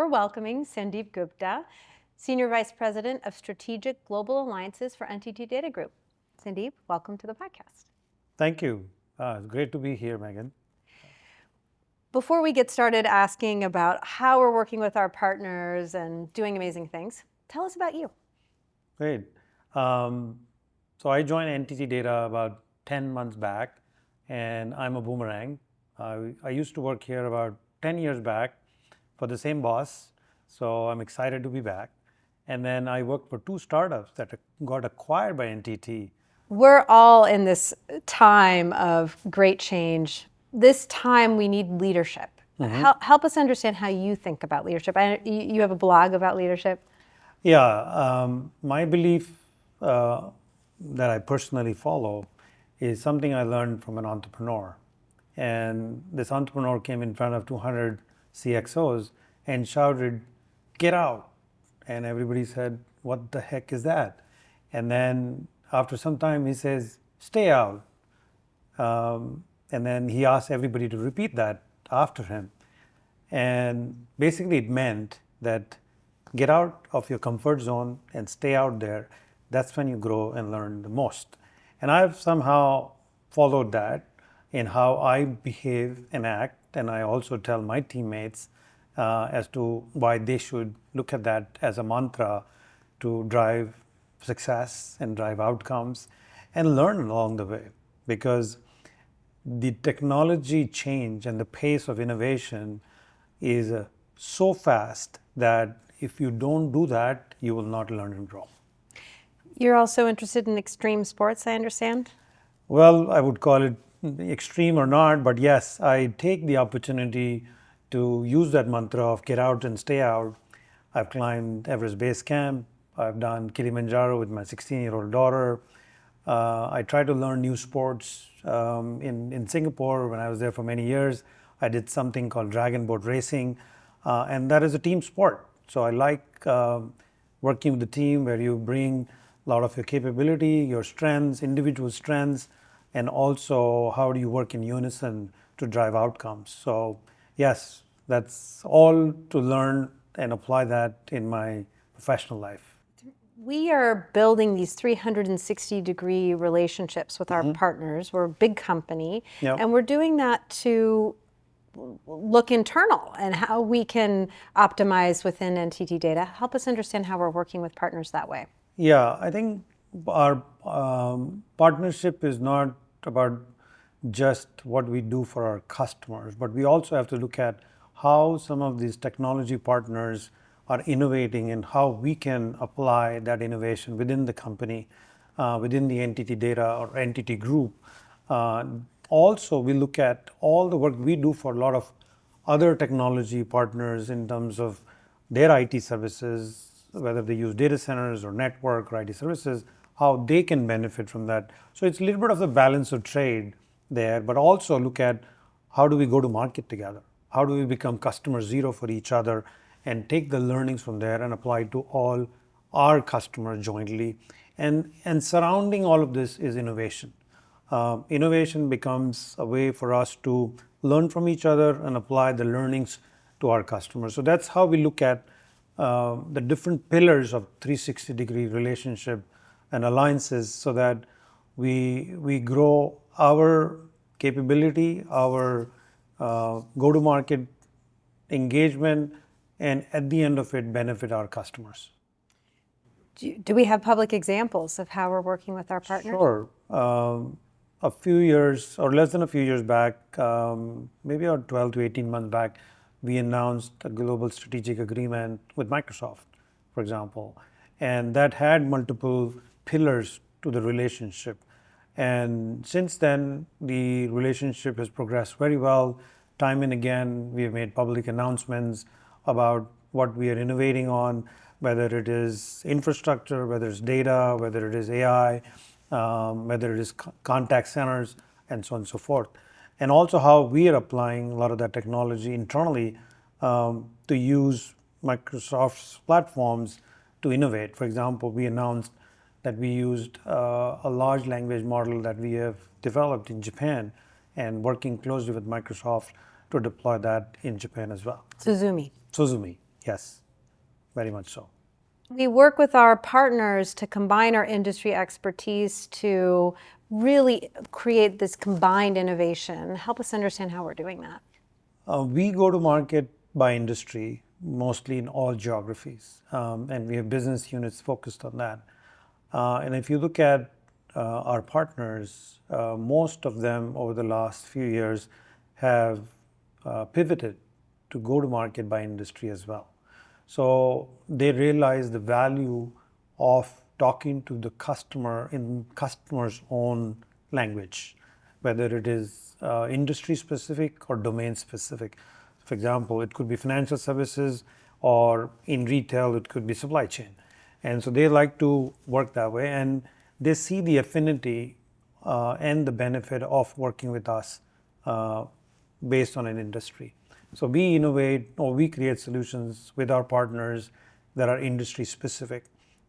we're welcoming Sandip Gupta, Senior Vice President of Strategic Global Alliances for NTT Data Group. Sandip, welcome to the podcast. Thank you. It's great to be here, Megan. Before we get started asking about how we're working with our partners and doing amazing things, tell us about you. Great. So I joined NTT Data about 10 months back, and I'm a boomerang. I used to work here about 10 years back for the same boss, so I'm excited to be back. And then I worked for two startups that got acquired by NTT. We're all in this time of great change. This time we need leadership. Help us understand how you think about leadership. You have a blog about leadership. Yeah, my belief that I personally follow is something I learned from an entrepreneur. And this entrepreneur came in front of 200 CXOs and shouted, "Get out." And everybody said, "What the heck is that?" And then after some time, he says, "Stay out." And then he asked everybody to repeat that after him. And basically it meant that get out of your comfort zone and stay out there. That's when you grow and learn the most. And I've somehow followed that in how I behave and act. And I also tell my teammates as to why they should look at that as a mantra to drive success and drive outcomes and learn along the way. Because the technology change and the pace of innovation is so fast that if you don't do that, you will not learn and grow. You're also interested in extreme sports, I understand? Well, I would call it extreme or not, but yes, I take the opportunity to use that mantra of get out and stay out. I've climbed Everest Base Camp. I've done Kilimanjaro with my 16-year-old daughter. I try to learn new sports. In Singapore, when I was there for many years, I did something called dragon boat racing, and that is a team sport. So I like working with the team where you bring a lot of your capability, your strengths, individual strengths, and also how do you work in unison to drive outcomes. So yes, that's all to learn and apply that in my professional life. We are building these 360-degree relationships with our partners. We're a big company, and we're doing that to look internal and how we can optimize within NTT Data. Help us understand how we're working with partners that way. Yeah, I think our partnership is not about just what we do for our customers, but we also have to look at how some of these technology partners are innovating and how we can apply that innovation within the company, within the NTT Data or NTT Group. Also, we look at all the work we do for a lot of other technology partners in terms of their IT services, whether they use data centers or network or IT services, how they can benefit from that. So it's a little bit of the balance of trade there, but also look at how do we go to market together? How do we become customer zero for each other and take the learnings from there and apply to all our customers jointly? And surrounding all of this is innovation. Innovation becomes a way for us to learn from each other and apply the learnings to our customers. So that's how we look at the different pillars of 360-degree relationship and alliances so that we grow our capability, our go-to-market engagement, and at the end of it, benefit our customers. Do we have public examples of how we're working with our partners? Sure. A few years or less than a few years back, maybe about 12 to 18 months back, we announced a global strategic agreement with Microsoft, for example. And that had multiple pillars to the relationship. And since then, the relationship has progressed very well. Time and again, we have made public announcements about what we are innovating on, whether it is infrastructure, whether it's data, whether it is AI, whether it is contact centers, and so on and so forth. And also how we are applying a lot of that technology internally to use Microsoft's platforms to innovate. For example, we announced that we used a large language model that we have developed in Japan and working closely with Microsoft to deploy that in Japan as well. Suzumi. Yes, very much so. We work with our partners to combine our industry expertise to really create this combined innovation. Help us understand how we're doing that. We go to market by industry, mostly in all geographies, and we have business units focused on that. And if you look at our partners, most of them over the last few years have pivoted to go to market by industry as well. So they realize the value of talking to the customer in customer's own language, whether it is industry specific or domain specific. For example, it could be financial services, or in retail, it could be supply chain. And so they like to work that way, and they see the affinity and the benefit of working with us based on an industry. So we innovate or we create solutions with our partners that are industry specific.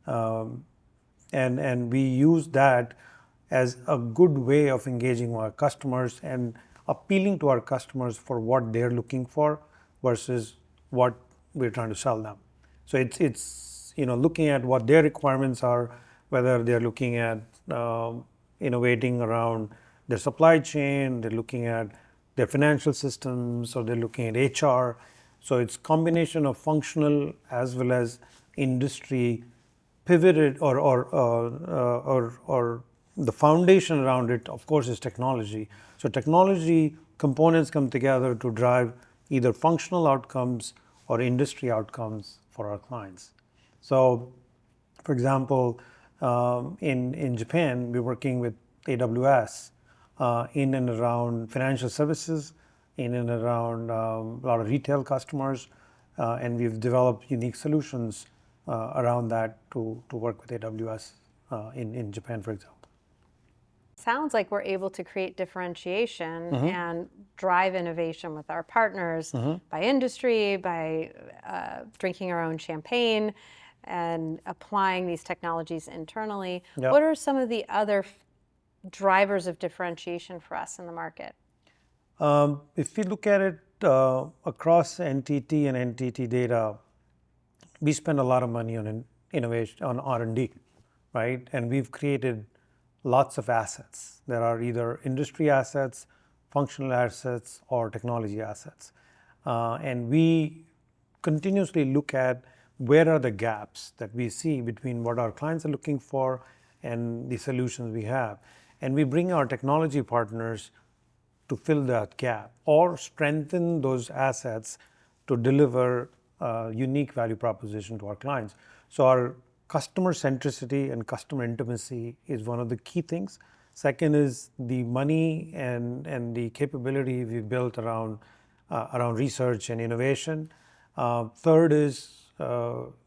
And we use that as a good way of engaging our customers and appealing to our customers for what they're looking for versus what we're trying to sell them. So it's looking at what their requirements are, whether they're looking at innovating around their supply chain, they're looking at their financial systems, or they're looking at HR. So it's combination of functional as well as industry pivoted, or the foundation around it, of course, is technology. So technology components come together to drive either functional outcomes or industry outcomes for our clients. So, for example, in Japan, we're working with AWS in and around financial services, in and around a lot of retail customers, and we've developed unique solutions around that to work with AWS in Japan, for example. Sounds like we're able to create differentiation and drive innovation with our partners by industry, by drinking our own champagne and applying these technologies internally. Yep. What are some of the other drivers of differentiation for us in the market? If we look at it across NTT and NTT Data, we spend a lot of money on innovation, on R&D, right? And we've created lots of assets. There are either industry assets, functional assets, or technology assets. And we continuously look at where are the gaps that we see between what our clients are looking for and the solutions we have. And we bring our technology partners to fill that gap or strengthen those assets to deliver a unique value proposition to our clients. So our customer centricity and customer intimacy is one of the key things. Second is the money and the capability we've built around research and innovation. Third is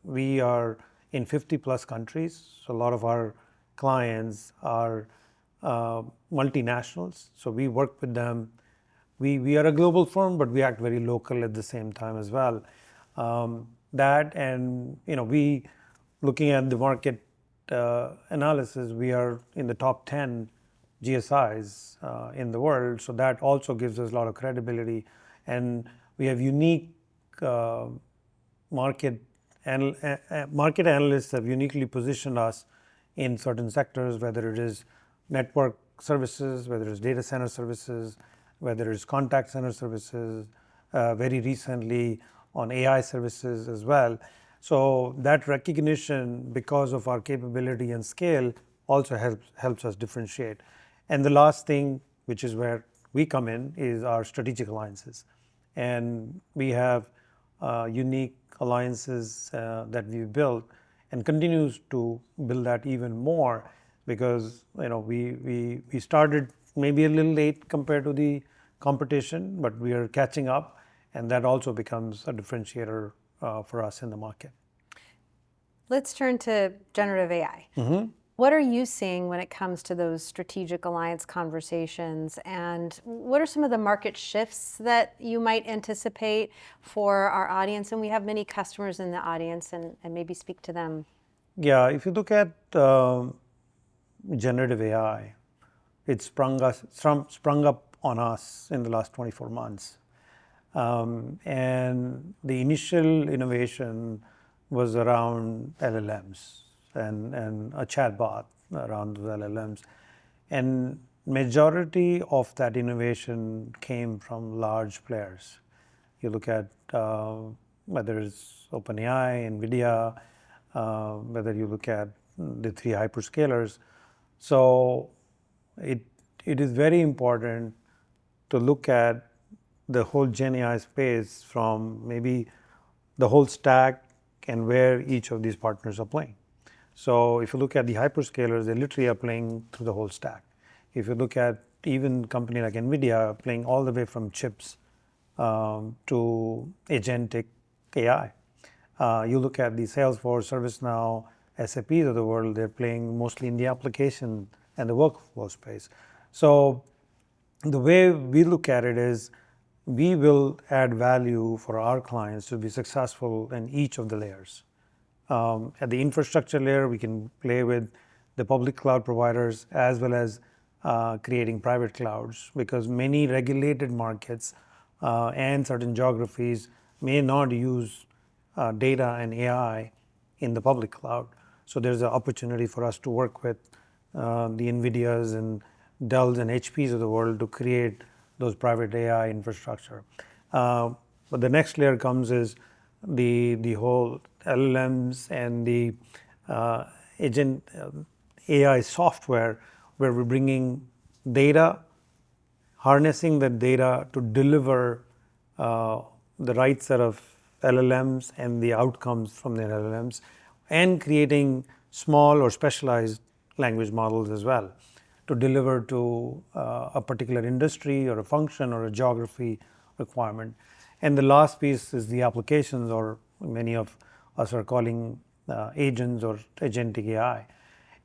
we are in 50 plus countries. So a lot of our clients are multinationals. So we work with them. We are a global firm, but we act very local at the same time as well. That and we looking at the market analysis, we are in the top 10 GSIs in the world. So that also gives us a lot of credibility, and we have unique market analysts have uniquely positioned us in certain sectors, whether it is network services, whether it's data center services, whether it's contact center services, very recently on AI services as well. So that recognition, because of our capability and scale, also helps us differentiate. And the last thing, which is where we come in, is our strategic alliances. And we have unique alliances that we've built and continues to build that even more, because we started maybe a little late compared to the competition, but we are catching up, and that also becomes a differentiator for us in the market. Let's turn to generative AI. What are you seeing when it comes to those strategic alliance conversations, and what are some of the market shifts that you might anticipate for our audience? And we have many customers in the audience, and maybe speak to them. Yeah, if you look at generative AI, it sprung up on us in the last 24 months. And the initial innovation was around LLMs and a chatbot around those LLMs. And majority of that innovation came from large players. You look at whether it's OpenAI, NVIDIA, whether you look at the three hyperscalers. So it is very important to look at the whole Gen AI space from maybe the whole stack and where each of these partners are playing. So if you look at the hyperscalers, they literally are playing through the whole stack. If you look at even company like NVIDIA playing all the way from chips to agentic AI. You look at the Salesforce, ServiceNow, SAPs of the world, they're playing mostly in the application and the workflow space. So the way we look at it is we will add value for our clients to be successful in each of the layers. At the infrastructure layer, we can play with the public cloud providers as well as creating private clouds, because many regulated markets and certain geographies may not use data and AI in the public cloud. So there's an opportunity for us to work with the NVIDIAs and Dells and HPs of the world to create those private AI infrastructure. But the next layer comes is the whole LLMs and the agent AI software, where we're bringing data, harnessing that data to deliver the right set of LLMs and the outcomes from the LLMs, and creating small or specialized language models as well to deliver to a particular industry or a function or a geography requirement. And the last piece is the applications, or many of us are calling agents or agentic AI.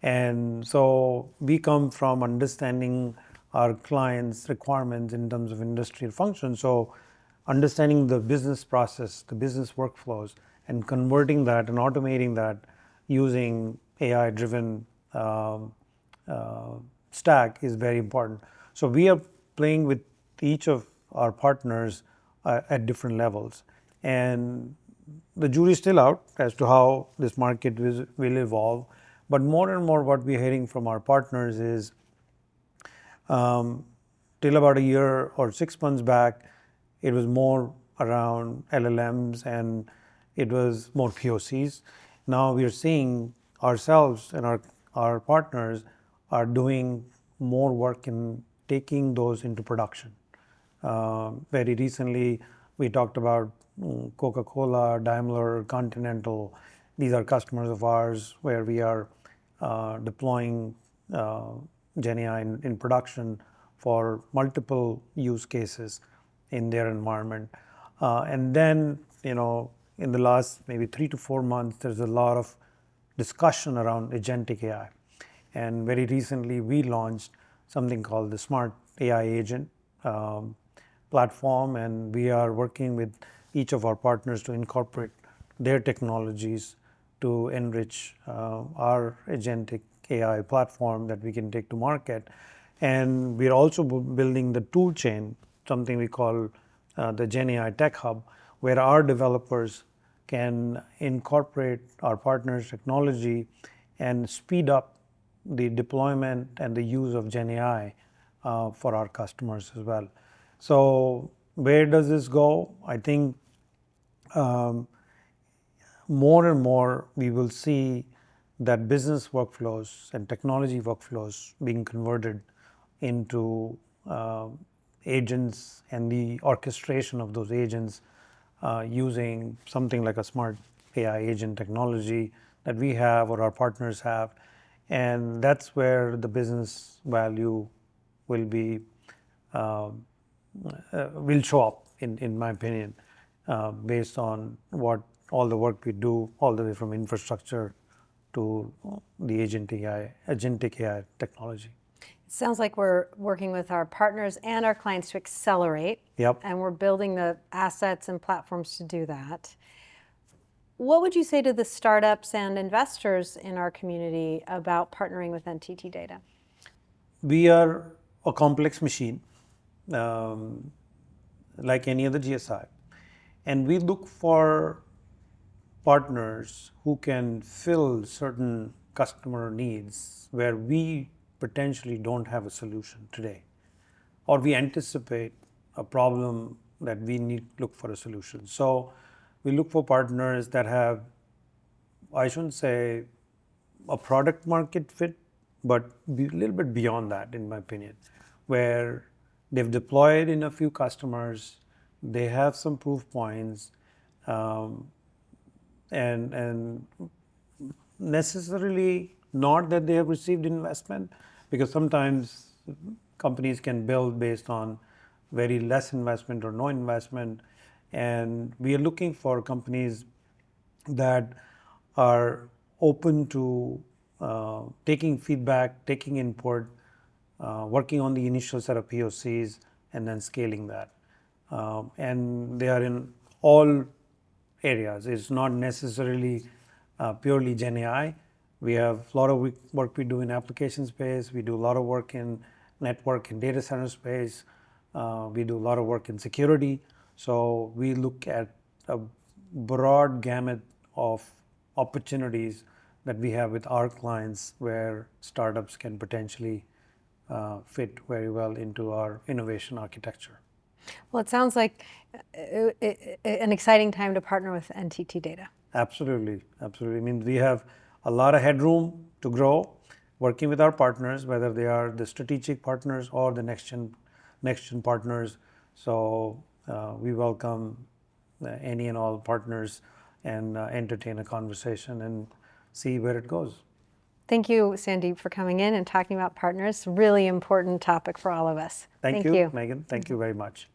And so we come from understanding our clients' requirements in terms of industrial function. So understanding the business process, the business workflows, and converting that and automating that using AI-driven stack is very important. So we are playing with each of our partners at different levels. And the jury is still out as to how this market will evolve. But more and more what we're hearing from our partners is till about a year or 6 months back, it was more around LLMs and it was more POCs. Now we are seeing ourselves and our partners are doing more work in taking those into production. Very recently, we talked about Coca-Cola, Daimler, Continental. These are customers of ours where we are deploying Gen AI in production for multiple use cases in their environment. And then, in the last maybe 3 to 4 months, there's a lot of discussion around agentic AI. And very recently, we launched something called the Smart AI Agent platform, and we are working with each of our partners to incorporate their technologies to enrich our agentic AI platform that we can take to market. And we're also building the tool chain, something we call the Gen AI Tech Hub, where our developers can incorporate our partners' technology and speed up the deployment and the use of Gen AI for our customers as well. So where does this go? I think more and more we will see that business workflows and technology workflows being converted into agents, and the orchestration of those agents using something like a smart AI agent technology that we have or our partners have. And that's where the business value will be will show up, in my opinion, based on what all the work we do, all the way from infrastructure to the agentic AI technology. It sounds like we're working with our partners and our clients to accelerate. Yep. And we're building the assets and platforms to do that. What would you say to the startups and investors in our community about partnering with NTT Data? We are a complex machine. like any other GSI. And we look for partners who can fill certain customer needs where we potentially don't have a solution today, or we anticipate a problem that we need to look for a solution. So we look for partners that have, I shouldn't say a product market fit, but a little bit beyond that, in my opinion, where they've deployed in a few customers, they have some proof points, um, and necessarily not that they have received investment, because sometimes companies can build based on very less investment or no investment. And we are looking for companies that are open to taking feedback, taking input, working on the initial set of POCs, and then scaling that. And they are in all areas. It's not necessarily purely Gen AI. We have a lot of work we do in application space. We do a lot of work in network and data center space. We do a lot of work in security. So we look at a broad gamut of opportunities that we have with our clients where startups can potentially fit very well into our innovation architecture. Well, it sounds like an exciting time to partner with NTT Data. Absolutely, absolutely. I mean, we have a lot of headroom to grow working with our partners, whether they are the strategic partners or the next gen partners. So we welcome any and all partners and entertain a conversation and see where it goes. Thank you, Sandip, for coming in and talking about partners. Really important topic for all of us. Thank you, Megan. Thank you very much.